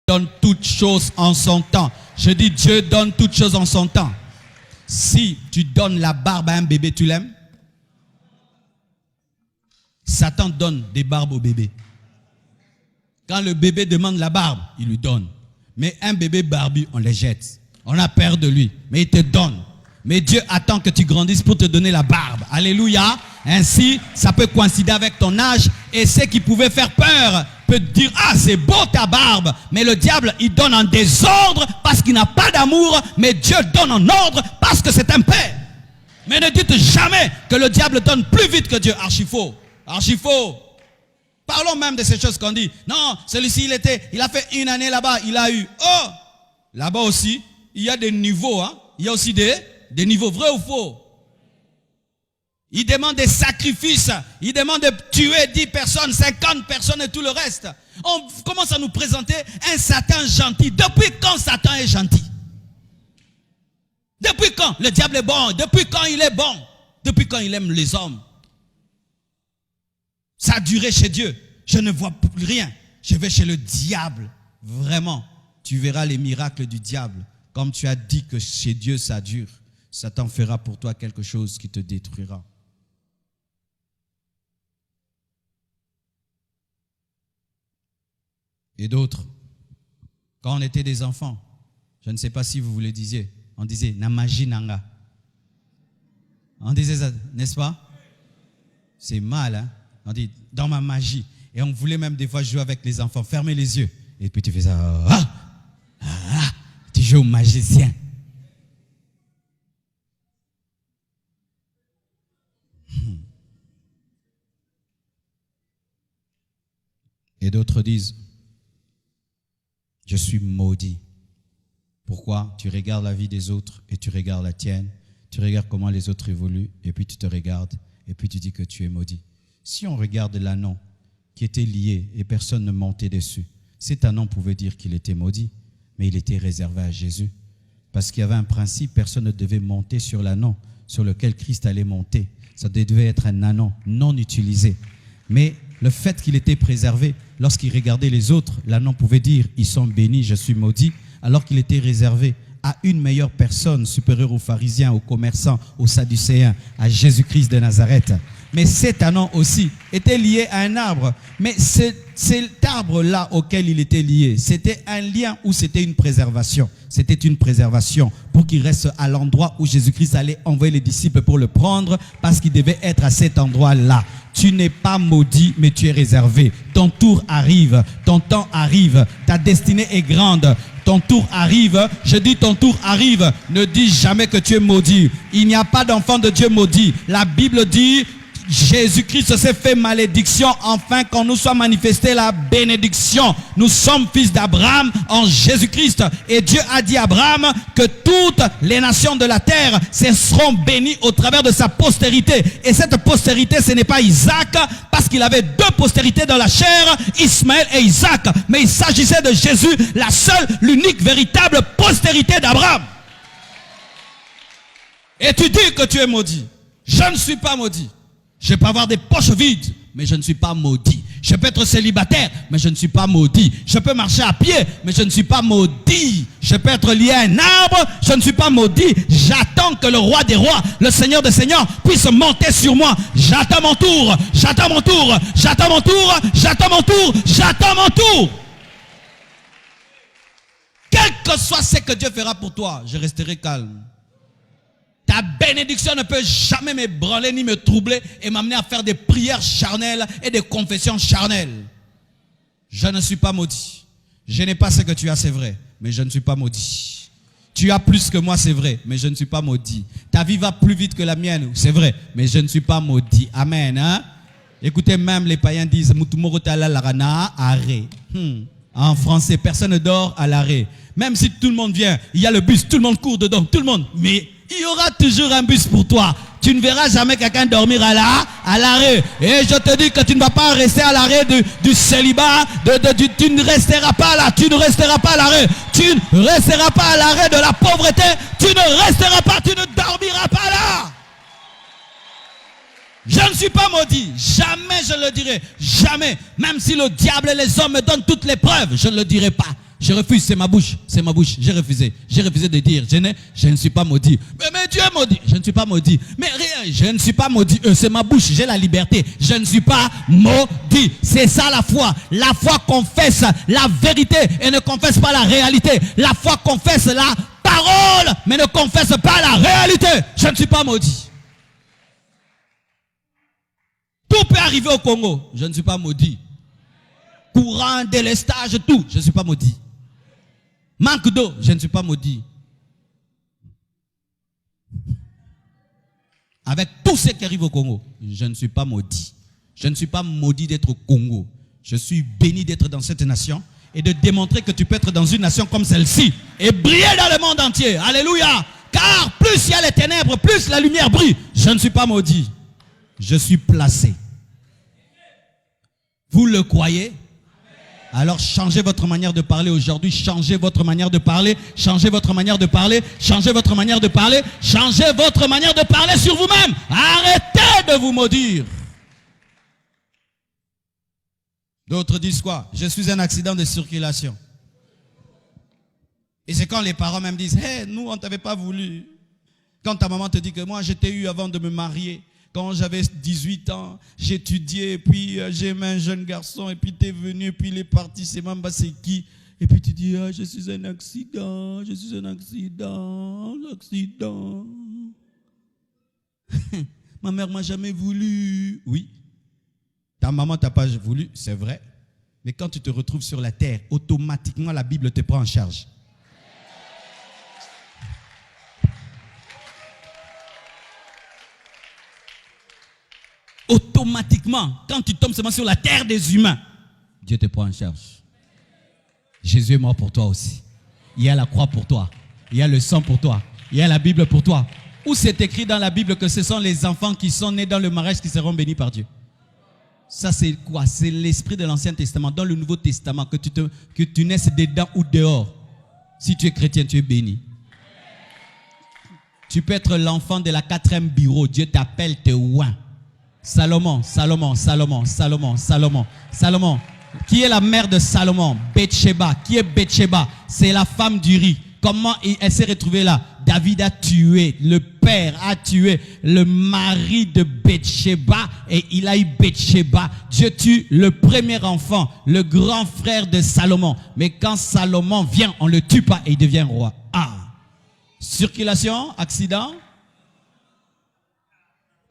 donne toutes choses en son temps. Je dis Dieu donne toutes choses en son temps. Si tu donnes la barbe à un bébé, tu l'aimes? Satan donne des barbes au bébé. Quand le bébé demande la barbe, il lui donne. Mais un bébé barbu, on les jette. On a peur de lui, mais il te donne. Mais Dieu attend que tu grandisses pour te donner la barbe. Alléluia. Ainsi, ça peut coïncider avec ton âge. Et ce qui pouvait faire peur peut te dire, ah, c'est beau ta barbe. Mais le diable, il donne en désordre parce qu'il n'a pas d'amour. Mais Dieu donne en ordre parce que c'est un père. Mais ne dites jamais que le diable donne plus vite que Dieu. Archi faux. Archi faux. Parlons même de ces choses qu'on dit. Non, celui-ci, il a fait une année là-bas, il a eu. Oh, là-bas aussi, il y a des niveaux. Hein? Il y a aussi des niveaux, vrais ou faux? Il demande des sacrifices. Il demande de tuer 10 personnes, 50 personnes et tout le reste. On commence à nous présenter un Satan gentil. Depuis quand Satan est gentil? Depuis quand le diable est bon? Depuis quand il est bon? Depuis quand il aime les hommes? Ça a duré chez Dieu. Je ne vois plus rien. Je vais chez le diable. Vraiment, tu verras les miracles du diable. Comme tu as dit que chez Dieu ça dure, Satan fera pour toi quelque chose qui te détruira. Et d'autres, quand on était des enfants, je ne sais pas si vous le disiez, on disait « Namaji nanga ». On disait ça, n'est-ce pas? C'est mal, hein? On dit « dans ma magie ». Et on voulait même des fois jouer avec les enfants, fermer les yeux. Et puis tu fais ça, tu joues au magicien. Et d'autres disent, je suis maudit. Pourquoi? Tu regardes la vie des autres et tu regardes la tienne. Tu regardes comment les autres évoluent et puis tu te regardes et puis tu dis que tu es maudit. Si on regarde l'ânon qui était lié et personne ne montait dessus, cet ânon pouvait dire qu'il était maudit, mais il était réservé à Jésus. Parce qu'il y avait un principe, personne ne devait monter sur l'ânon sur lequel Christ allait monter. Ça devait être un ânon non utilisé. Mais le fait qu'il était préservé, lorsqu'il regardait les autres, l'ânon pouvait dire, ils sont bénis, je suis maudit, alors qu'il était réservé à une meilleure personne, supérieure aux pharisiens, aux commerçants, aux sadducéens, à Jésus-Christ de Nazareth. Mais cet ânon aussi était lié à un arbre. Mais cet arbre-là auquel il était lié, c'était un lien ou c'était une préservation? C'était une préservation pour qu'il reste à l'endroit où Jésus-Christ allait envoyer les disciples pour le prendre parce qu'il devait être à cet endroit-là. Tu n'es pas maudit, mais tu es réservé. Ton tour arrive, ton temps arrive, ta destinée est grande. Ton tour arrive, je dis ton tour arrive. Ne dis jamais que tu es maudit. Il n'y a pas d'enfant de Dieu maudit. La Bible dit, Jésus-Christ s'est fait malédiction afin qu'on nous soit manifesté la bénédiction. Nous sommes fils d'Abraham en Jésus-Christ. Et Dieu a dit à Abraham que toutes les nations de la terre seront bénies au travers de sa postérité. Et cette postérité, ce n'est pas Isaac, parce qu'il avait deux postérités dans la chair, Ismaël et Isaac. Mais il s'agissait de Jésus, la seule, l'unique, véritable postérité d'Abraham. Et tu dis que tu es maudit. Je ne suis pas maudit. Je peux avoir des poches vides, mais je ne suis pas maudit. Je peux être célibataire, mais je ne suis pas maudit. Je peux marcher à pied, mais je ne suis pas maudit. Je peux être lié à un arbre, je ne suis pas maudit. J'attends que le roi des rois, le Seigneur des seigneurs, puisse monter sur moi. J'attends mon tour, j'attends mon tour, j'attends mon tour, j'attends mon tour, j'attends mon tour. Quel que soit ce que Dieu fera pour toi, je resterai calme. Ta bénédiction ne peut jamais m'ébranler ni me troubler et m'amener à faire des prières charnelles et des confessions charnelles. Je ne suis pas maudit. Je n'ai pas ce que tu as, c'est vrai, mais je ne suis pas maudit. Tu as plus que moi, c'est vrai, mais je ne suis pas maudit. Ta vie va plus vite que la mienne, c'est vrai, mais je ne suis pas maudit. Amen. Hein? Écoutez, même les païens disent en français, personne ne dort à l'arrêt. Même si tout le monde vient, il y a le bus, tout le monde court dedans, tout le monde, mais il y aura toujours un bus pour toi. Tu ne verras jamais quelqu'un dormir à l'arrêt. Et je te dis que tu ne vas pas rester à l'arrêt du célibat. Tu ne resteras pas là. Tu ne resteras pas à l'arrêt. Tu ne resteras pas à l'arrêt de la pauvreté. Tu ne resteras pas. Tu ne dormiras pas là. Je ne suis pas maudit. Jamais je le dirai. Jamais. Même si le diable et les hommes me donnent toutes les preuves, je ne le dirai pas. Je refuse, c'est ma bouche, j'ai refusé de dire, je ne suis pas maudit. Mais Dieu est maudit, je ne suis pas maudit. Mais rien, je ne suis pas maudit, c'est ma bouche, j'ai la liberté, je ne suis pas maudit. C'est ça la foi confesse la vérité et ne confesse pas la réalité. La foi confesse la parole, mais ne confesse pas la réalité. Je ne suis pas maudit. Tout peut arriver au Congo, je ne suis pas maudit. Courant, délestage, tout, je ne suis pas maudit. Manque d'eau, je ne suis pas maudit. Avec tout ce qui arrive au Congo, je ne suis pas maudit. Je ne suis pas maudit d'être au Congo. Je suis béni d'être dans cette nation et de démontrer que tu peux être dans une nation comme celle-ci et briller dans le monde entier. Alléluia. Car plus il y a les ténèbres, plus la lumière brille. Je ne suis pas maudit. Je suis placé. Vous le croyez? Alors changez votre manière de parler aujourd'hui, changez votre manière de parler, changez votre manière de parler, changez votre manière de parler, changez votre manière de parler sur vous-même. Arrêtez de vous maudire. D'autres disent quoi? Je suis un accident de circulation. Et c'est quand les parents même disent, hey, nous on t'avait pas voulu. Quand ta maman te dit que moi je t'ai eu avant de me marier. Quand j'avais 18 ans, j'étudiais, et puis j'ai aimé un jeune garçon, et puis tu es venu, et puis il est parti, c'est Mamba, c'est qui? Et puis tu dis, ah, je suis un accident. Ma mère m'a jamais voulu. Oui, ta maman t'a pas voulu, c'est vrai. Mais quand tu te retrouves sur la terre, automatiquement la Bible te prend en charge. Automatiquement, quand tu tombes seulement sur la terre des humains, Dieu te prend en charge. Jésus est mort pour toi aussi. Il y a la croix pour toi. Il y a le sang pour toi. Il y a la Bible pour toi. Où c'est écrit dans la Bible que ce sont les enfants qui sont nés dans le mariage qui seront bénis par Dieu? Ça c'est quoi? C'est l'esprit de l'Ancien Testament. Dans le Nouveau Testament, que tu naisses dedans ou dehors. Si tu es chrétien, tu es béni. Tu peux être l'enfant de la 4e bureau. Dieu t'appelle, te oint. Salomon. Qui est la mère de Salomon? Bathsheba. Qui est Bathsheba? C'est la femme d'Uri. Comment elle s'est retrouvée là? David a tué, le père a tué le mari de Bathsheba et il a eu Bathsheba. Dieu tue le premier enfant, le grand frère de Salomon. Mais quand Salomon vient, on ne le tue pas et il devient roi. Ah! Circulation, accident.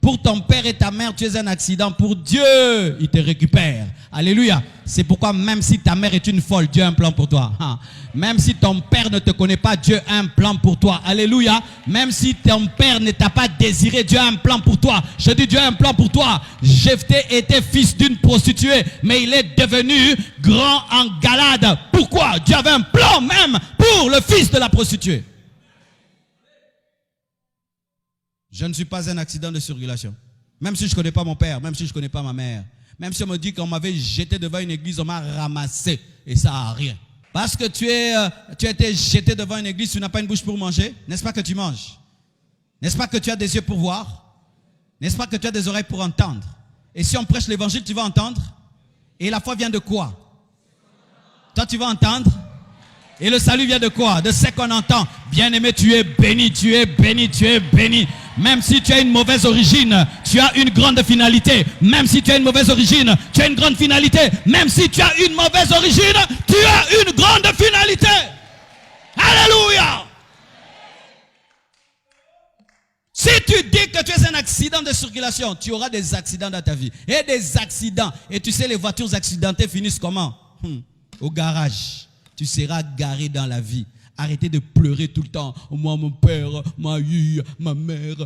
Pour ton père et ta mère, tu es un accident. Pour Dieu, il te récupère. Alléluia. C'est pourquoi même si ta mère est une folle, Dieu a un plan pour toi. Même si ton père ne te connaît pas, Dieu a un plan pour toi. Alléluia. Même si ton père ne t'a pas désiré, Dieu a un plan pour toi. Je dis Dieu a un plan pour toi. Jephthé était fils d'une prostituée, mais il est devenu grand en Galade. Pourquoi? Dieu avait un plan même pour le fils de la prostituée. Je ne suis pas un accident de circulation. Même si je ne connais pas mon père, même si je ne connais pas ma mère. Même si on me dit qu'on m'avait jeté devant une église, on m'a ramassé. Et ça n'a rien. Parce que tu as été jeté devant une église, tu n'as pas une bouche pour manger. N'est-ce pas que tu manges? N'est-ce pas que tu as des yeux pour voir? N'est-ce pas que tu as des oreilles pour entendre? Et si on prêche l'évangile, tu vas entendre? Et la foi vient de quoi? Toi, tu vas entendre? Et le salut vient de quoi? De ce qu'on entend. Bien-aimé, tu es béni, tu es béni, tu es béni. Même si tu as une mauvaise origine, tu as une grande finalité. Même si tu as une mauvaise origine, tu as une grande finalité. Même si tu as une mauvaise origine, tu as une grande finalité. Alléluia. Si tu dis que tu es un accident de circulation, tu auras des accidents dans ta vie. Et des accidents. Et tu sais, les voitures accidentées finissent comment? Au garage. Tu seras garé dans la vie. Arrêtez de pleurer tout le temps. Moi, mon père m'a eu, ma mère.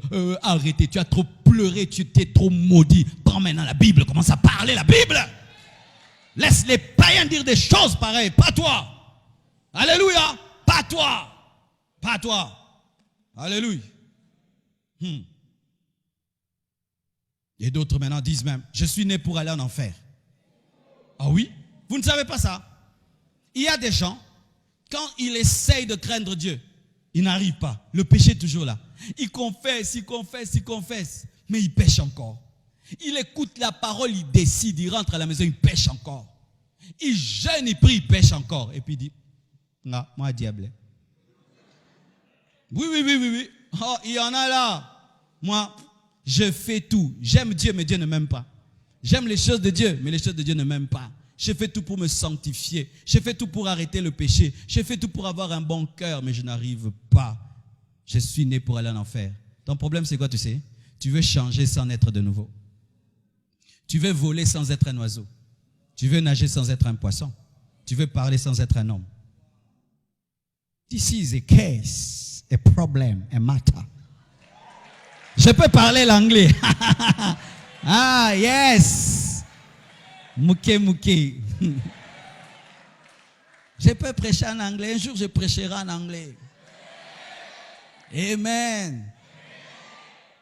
Arrêtez, tu as trop pleuré, tu t'es trop maudit. Prends maintenant la Bible, commence à parler la Bible. Laisse les païens dire des choses pareilles, pas toi. Alléluia, pas toi. Pas toi. Alléluia. Et d'autres maintenant disent même, je suis né pour aller en enfer. Ah oui? Vous ne savez pas ça? Il y a des gens, quand ils essayent de craindre Dieu, ils n'arrivent pas. Le péché est toujours là. Ils confessent, mais ils pêchent encore. Il écoute la parole, il décide, il rentre à la maison, il pêche encore. Il jeûne, il prie, il pêche encore. Et puis il dit, Non, moi, diable. Oui, oui, oui, oui, oui. Oh, il y en a là. Moi, je fais tout. J'aime Dieu, mais Dieu ne m'aime pas. J'aime les choses de Dieu, mais les choses de Dieu ne m'aiment pas. Je fais tout pour me sanctifier. Je fais tout pour arrêter le péché. Je fais tout pour avoir un bon cœur, mais je n'arrive pas. Je suis né pour aller en enfer. Ton problème, c'est quoi, tu sais? Tu veux changer sans naître de nouveau. Tu veux voler sans être un oiseau. Tu veux nager sans être un poisson. Tu veux parler sans être un homme. This is a case, a problem, a matter. Je peux parler l'anglais. Ah, yes. Mouké, mouké. Je peux prêcher en anglais. Un jour, je prêcherai en anglais. Amen.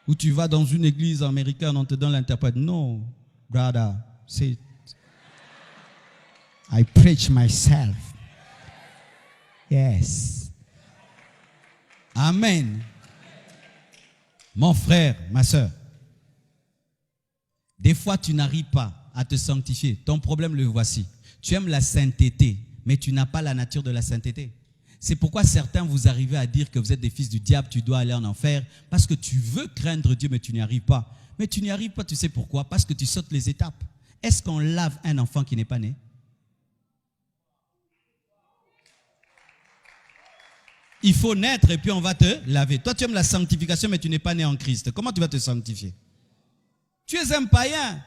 Ou tu vas dans une église américaine, on te donne l'interprète. No, brother, say it. I preach myself. Yes. Amen. Mon frère, ma soeur, des fois tu n'arrives pas à te sanctifier. Ton problème, le voici. Tu aimes la sainteté, mais tu n'as pas la nature de la sainteté. C'est pourquoi certains vous arrivez à dire que vous êtes des fils du diable, tu dois aller en enfer, parce que tu veux craindre Dieu, mais tu n'y arrives pas. Mais tu n'y arrives pas, tu sais pourquoi? Parce que tu sautes les étapes. Est-ce qu'on lave un enfant qui n'est pas né? Il faut naître et puis on va te laver. Toi, tu aimes la sanctification, mais tu n'es pas né en Christ. Comment tu vas te sanctifier? Tu es un païen,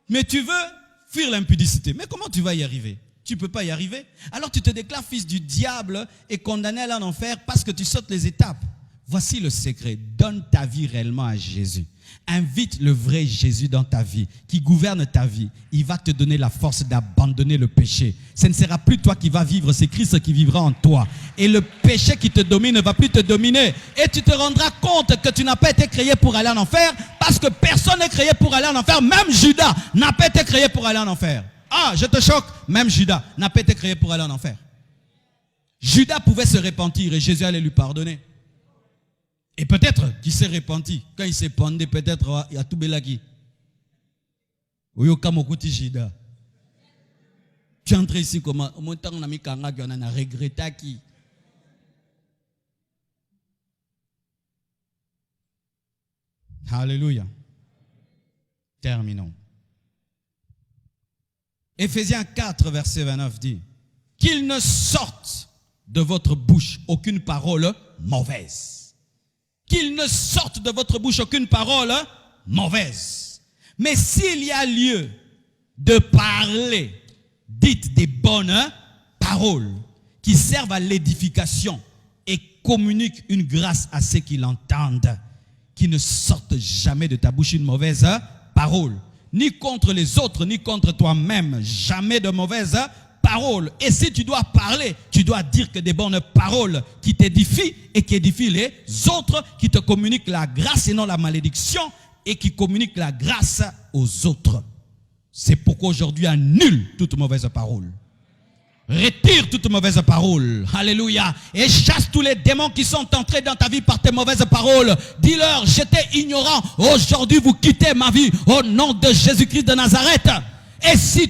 mais tu veux fuir l'impudicité. Mais comment tu vas y arriver? Tu ne peux pas y arriver. Alors tu te déclares fils du diable et condamné à aller en enfer parce que tu sautes les étapes. Voici le secret. Donne ta vie réellement à Jésus. Invite le vrai Jésus dans ta vie, qui gouverne ta vie. Il va te donner la force d'abandonner le péché. Ce ne sera plus toi qui vas vivre, c'est Christ qui vivra en toi. Et le péché qui te domine ne va plus te dominer. Et tu te rendras compte que tu n'as pas été créé pour aller en enfer, parce que personne n'est créé pour aller en enfer. Même Judas n'a pas été créé pour aller en enfer. Ah, je te choque. Même Judas n'a pas été créé pour aller en enfer. Judas pouvait se repentir et Jésus allait lui pardonner. Et peut-être qu'il s'est repenti. Quand il s'est pendu, peut-être il y a tout belaki. Judas. Tu es entré ici comment? Au moins, on a mis Kanga qui en a regretté qui. Alléluia. Terminons. Éphésiens 4, verset 29 dit: qu'il ne sorte de votre bouche aucune parole mauvaise. Qu'il ne sorte de votre bouche aucune parole mauvaise. Mais s'il y a lieu de parler, dites des bonnes paroles qui servent à l'édification et communiquent une grâce à ceux qui l'entendent. Qui ne sorte jamais de ta bouche une mauvaise parole. Ni contre les autres, ni contre toi-même. Jamais de mauvaise parole. Et si tu dois parler, tu dois dire que des bonnes paroles qui t'édifient et qui édifient les autres, qui te communiquent la grâce et non la malédiction, et qui communiquent la grâce aux autres. C'est pourquoi aujourd'hui annule toute mauvaise parole. Retire toute mauvaise parole. Alléluia. Et chasse tous les démons qui sont entrés dans ta vie par tes mauvaises paroles. Dis-leur, j'étais ignorant. Aujourd'hui, vous quittez ma vie au nom de Jésus-Christ de Nazareth. Et si